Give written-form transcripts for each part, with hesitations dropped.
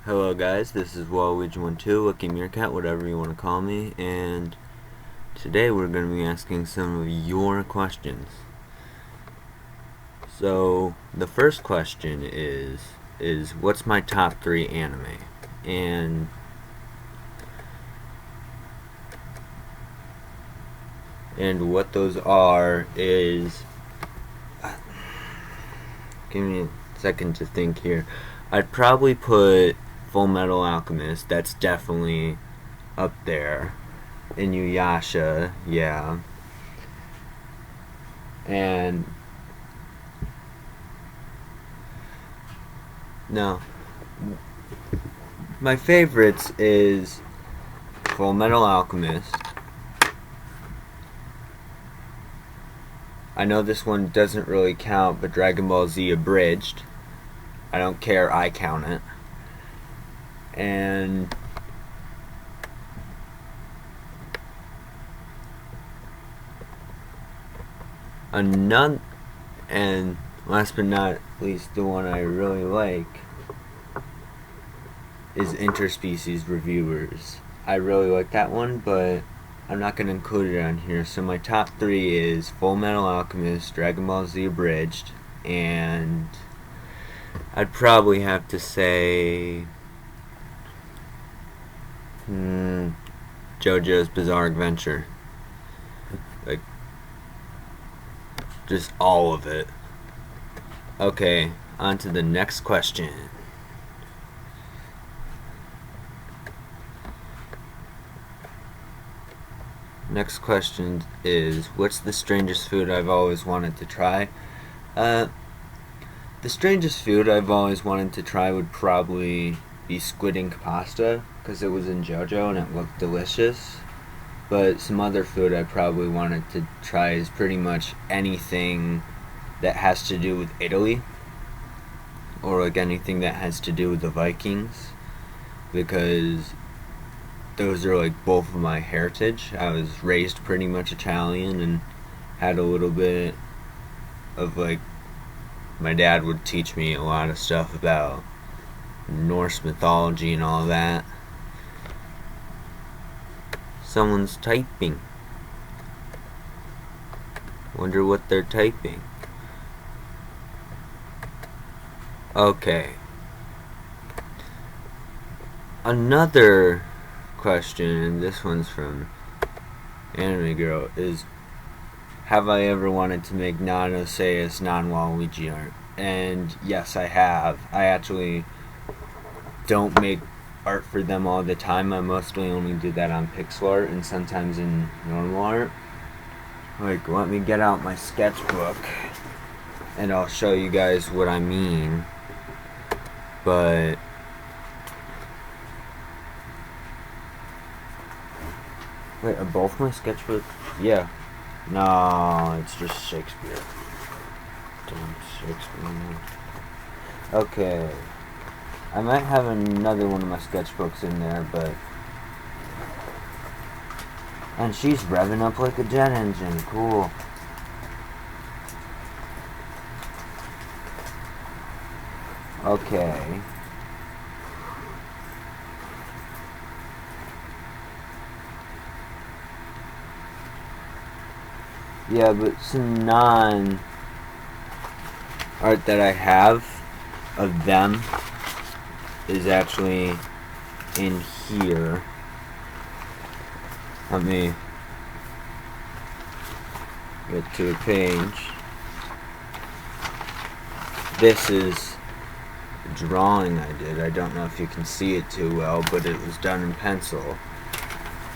Hello guys, this is Waluigi12, Lucky Meerkat, whatever you want to call me, and today we're going to be asking some of your questions. So, the first question is what's my top 3 anime? And what those are is... give me a second to think here. I'd probably put Full Metal Alchemist, that's definitely up there. Inuyasha, yeah. And no, my favorites is Full Metal Alchemist. I know this one doesn't really count, but Dragon Ball Z Abridged. I don't care, I count it. And and last but not least, the one I really like is Interspecies Reviewers. I really like that one, but I'm not going to include it on here. So my top 3 is Full Metal Alchemist, Dragon Ball Z Abridged, and I'd probably have to say JoJo's Bizarre Adventure. Like, just all of it. Okay, on to the next question. Next question is, what's the strangest food I've always wanted to try? The strangest food I've always wanted to try would probably be squid ink pasta, because it was in JoJo and it looked delicious. But some other food I probably wanted to try is pretty much anything that has to do with Italy, or like anything that has to do with the Vikings, because those are like both of my heritage. I was raised pretty much Italian and had a little bit of like, my dad would teach me a lot of stuff about Norse mythology and all that. Someone's typing. Wonder what they're typing. Okay. Another question, and this one's from Anime Girl, is have I ever wanted to make non-Oseus, non-Waluigi art? And yes, I have. I actually don't make art for them all the time. I mostly only do that on pixel art and sometimes in normal art. Like, let me get out my sketchbook and I'll show you guys what I mean. But wait, are both my sketchbooks? Yeah. No, it's just Shakespeare. Damn Shakespeare. Okay. I might have another one of my sketchbooks in there, but... and she's revving up like a jet engine. Cool. Okay. Yeah, but some non-art that I have of them is actually in here. Let me get to a page. This is a drawing I did. I don't know if you can see it too well, but it was done in pencil.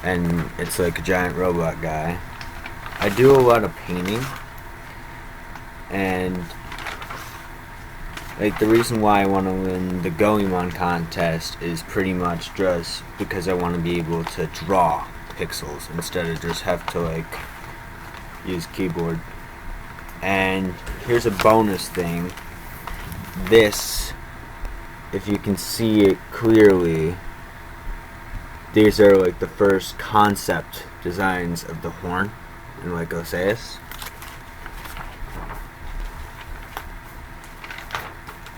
And it's like a giant robot guy. I do a lot of painting, and like the reason why I want to win the Goemon contest is pretty much just because I want to be able to draw pixels instead of just have to like use keyboard. And here's a bonus thing. This, if you can see it clearly, these are like the first concept designs of the horn in like Oseus.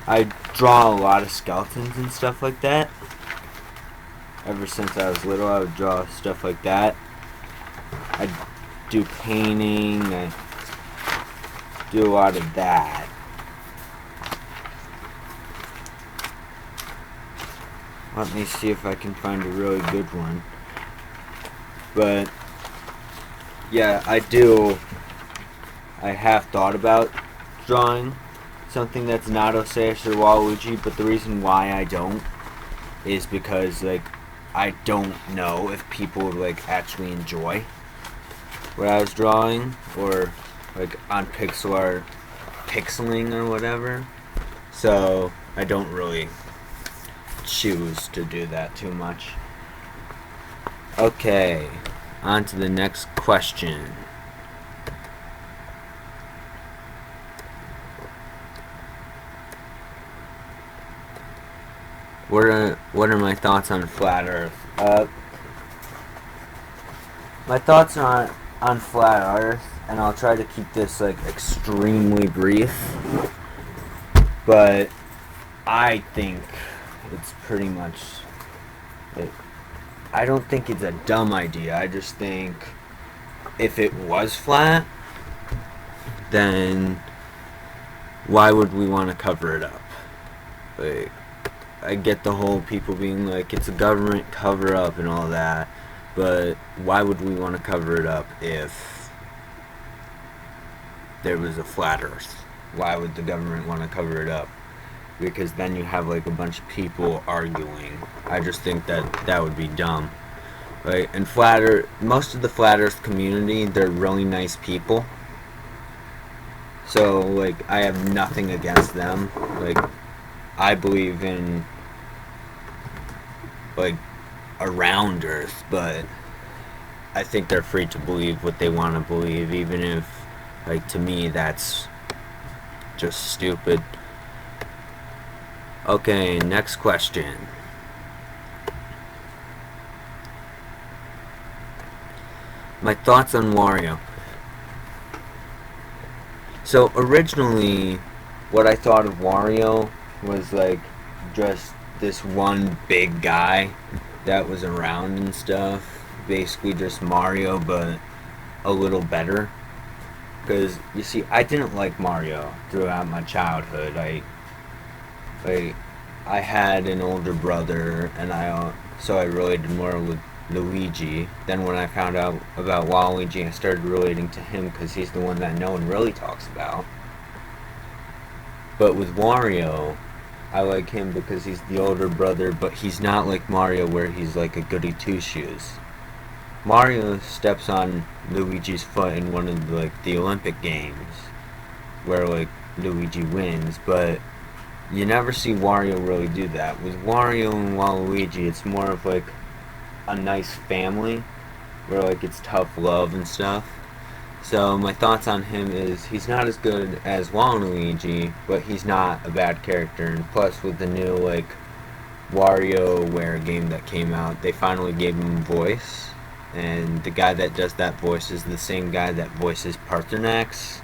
I draw a lot of skeletons and stuff like that. Ever since I was little, I would draw stuff like that. I do painting. I do a lot of that. Let me see if I can find a really good one. But yeah, I have thought about drawing something that's not Osash or Waluigi, but the reason why I don't is because like I don't know if people would like actually enjoy what I was drawing, or like on pixel art, pixeling or whatever. So I don't really choose to do that too much. Okay, on to the next question. What are my thoughts on flat Earth? My thoughts on flat Earth, and I'll try to keep this like extremely brief, but I think it's pretty much I don't think it's a dumb idea. I just think if it was flat, then why would we want to cover it up? Like, I get the whole people being like, it's a government cover up and all that, but why would we want to cover it up if there was a flat Earth? Why would the government want to cover it up? Because then you have like a bunch of people arguing. I just think that would be dumb. Right? And most of the flat Earth community, they're really nice people. So like I have nothing against them. Like I believe in like a round Earth, but I think they're free to believe what they want to believe, even if like to me that's just stupid. Okay, next question. My thoughts on Wario. So originally, what I thought of Wario was like just this one big guy that was around and stuff. Basically just Mario, but a little better. Because, you see, I didn't like Mario throughout my childhood. I had an older brother, and so I related more with Luigi. Then when I found out about Waluigi, I started relating to him because he's the one that no one really talks about. But with Wario, I like him because he's the older brother, but he's not like Mario where he's like a goody two-shoes. Mario steps on Luigi's foot in one of the Olympic Games, where like Luigi wins, but you never see Wario really do that. With Wario and Waluigi, it's more of like a nice family, where like it's tough love and stuff. So my thoughts on him is he's not as good as Waluigi, but he's not a bad character. And plus, with the new like WarioWare game that came out, they finally gave him a voice, and the guy that does that voice is the same guy that voices Parthenax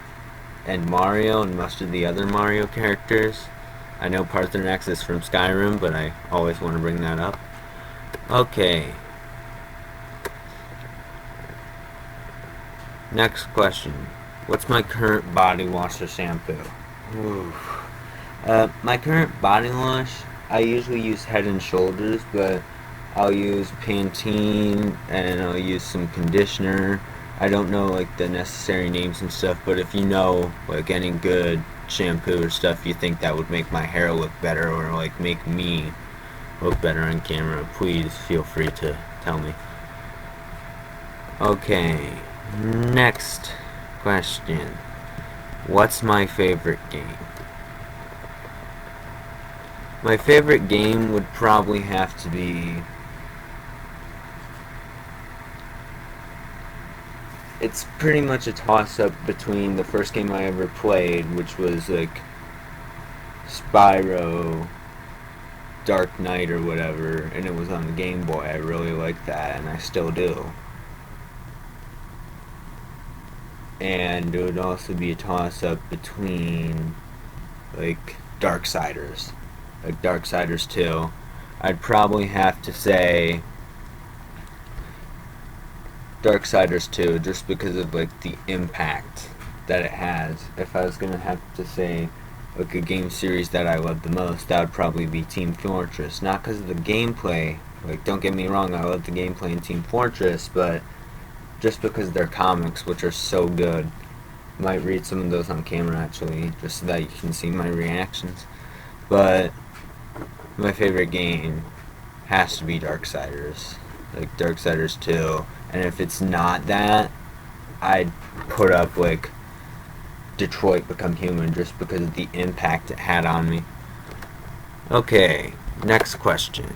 and Mario and most of the other Mario characters. I know Parthenax is from Skyrim, but I always want to bring that up. Okay. Next question. What's my current body wash or shampoo? My current body wash, I usually use Head and Shoulders, but I'll use Pantene and I'll use some conditioner. I don't know like the necessary names and stuff, but if you know like any good shampoo or stuff you think that would make my hair look better or like make me look better on camera, please feel free to tell me. Okay, next question. What's my favorite game? My favorite game would probably have to be... It's pretty much a toss-up between the first game I ever played, which was like Spyro Dark Knight or whatever, and it was on the Game Boy. I really liked that, and I still do. And it would also be a toss-up between like Darksiders, like Darksiders 2. I'd probably have to say Darksiders 2, just because of like the impact that it has. If I was gonna have to say like a game series that I love the most, that would probably be Team Fortress. Not because of the gameplay, like don't get me wrong, I love the gameplay in Team Fortress, but just because of their comics, which are so good. Might read some of those on camera actually, just so that you can see my reactions. But my favorite game has to be Darksiders, like Darksiders 2. And if it's not that, I'd put up like Detroit Become Human, just because of the impact it had on me. Okay, next question.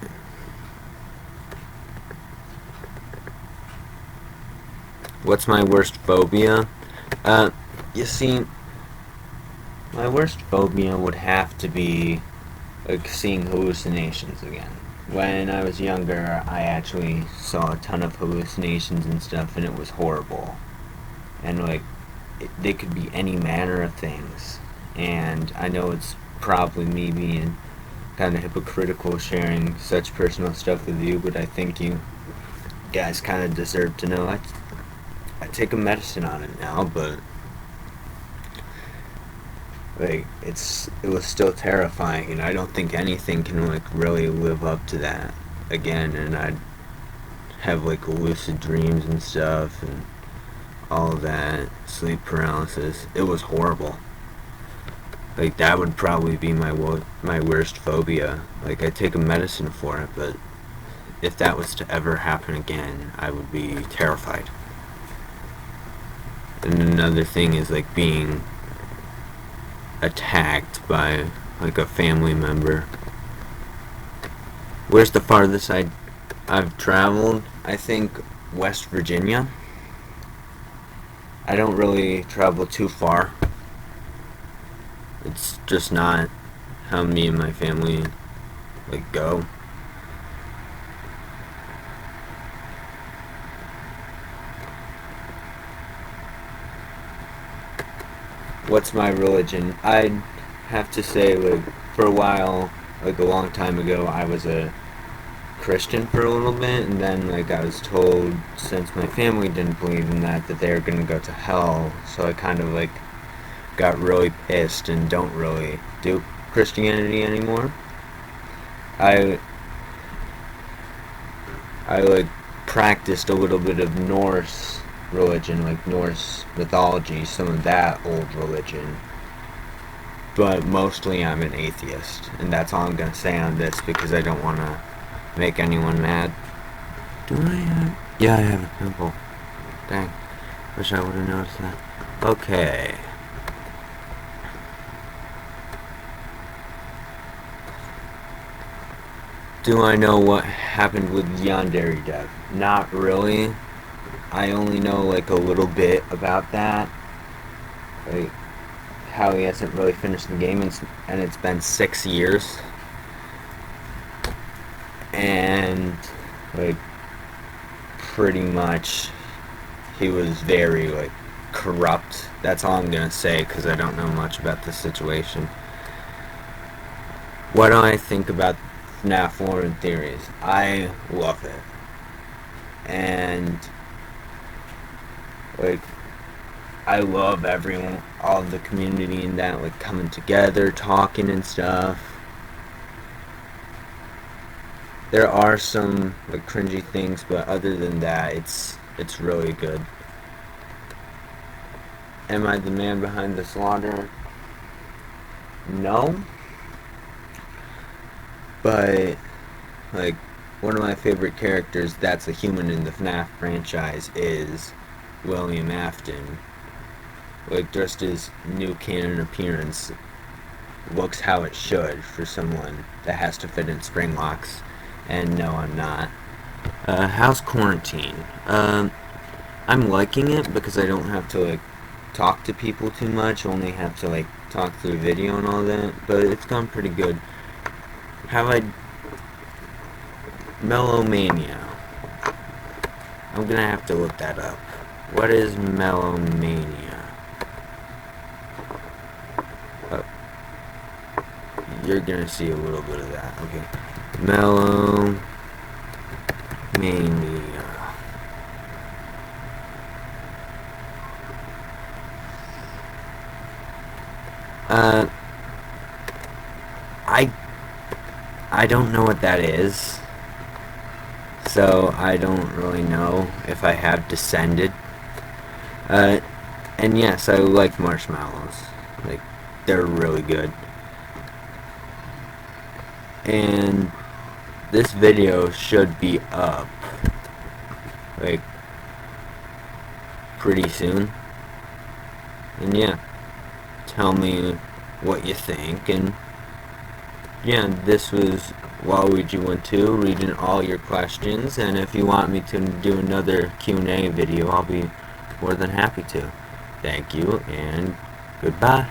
What's my worst phobia? You see, my worst phobia would have to be like seeing hallucinations again. When I was younger, I actually saw a ton of hallucinations and stuff, and it was horrible. And like, they could be any manner of things. And I know it's probably me being kind of hypocritical sharing such personal stuff with you, but I think you guys kind of deserve to know. I take a medicine on it now, but like it was still terrifying, and I don't think anything can like really live up to that again. And I'd have like lucid dreams and stuff, and all of that, sleep paralysis. It was horrible. Like that would probably be my worst phobia. Like I take a medicine for it, but if that was to ever happen again, I would be terrified. And another thing is like being attacked by like a family member. Where's the farthest I've traveled? I think West Virginia. I don't really travel too far. It's just not how me and my family like go. What's my religion? I'd have to say, like, for a while, like a long time ago, I was a Christian for a little bit, and then like I was told, since my family didn't believe in that they were gonna go to hell, so I kind of like got really pissed and don't really do Christianity anymore. I like practiced a little bit of Norse religion, like Norse mythology, some of that old religion, but mostly I'm an atheist, and that's all I'm gonna say on this, because I don't want to make anyone mad. Do I have... Yeah, I have a pimple. Dang, wish I would have noticed that. Okay. Do I know what happened with Yandere Dev? Not really. I only know like a little bit about that, like how he hasn't really finished the game, and it's been 6 years, and like pretty much he was very like corrupt. That's all I'm gonna say, because I don't know much about the situation. What do I think about FNAF lore and theories? I love it, and like I love everyone, all of the community in that, like coming together, talking and stuff. There are some like cringy things, but other than that, it's really good. Am I the man behind the slaughter? No. But like one of my favorite characters that's a human in the FNAF franchise is William Afton. Like just his new canon appearance looks how it should for someone that has to fit in spring locks. And no, I'm not. How's quarantine? I'm liking it because I don't have to like talk to people too much. Only have to like talk through video and all that. But it's gone pretty good. Have I... Melomania. I'm gonna have to look that up. What is Melomania? you're gonna see a little bit of that. Okay, mellow mania. I don't know what that is, so I don't really know if I have descended. And yes, I like marshmallows. Like, they're really good. And this video should be up, like, pretty soon. And yeah, tell me what you think. And yeah, this was Waluigi12 reading all your questions. And if you want me to do another Q&A video, I'll be more than happy to. Thank you, and goodbye.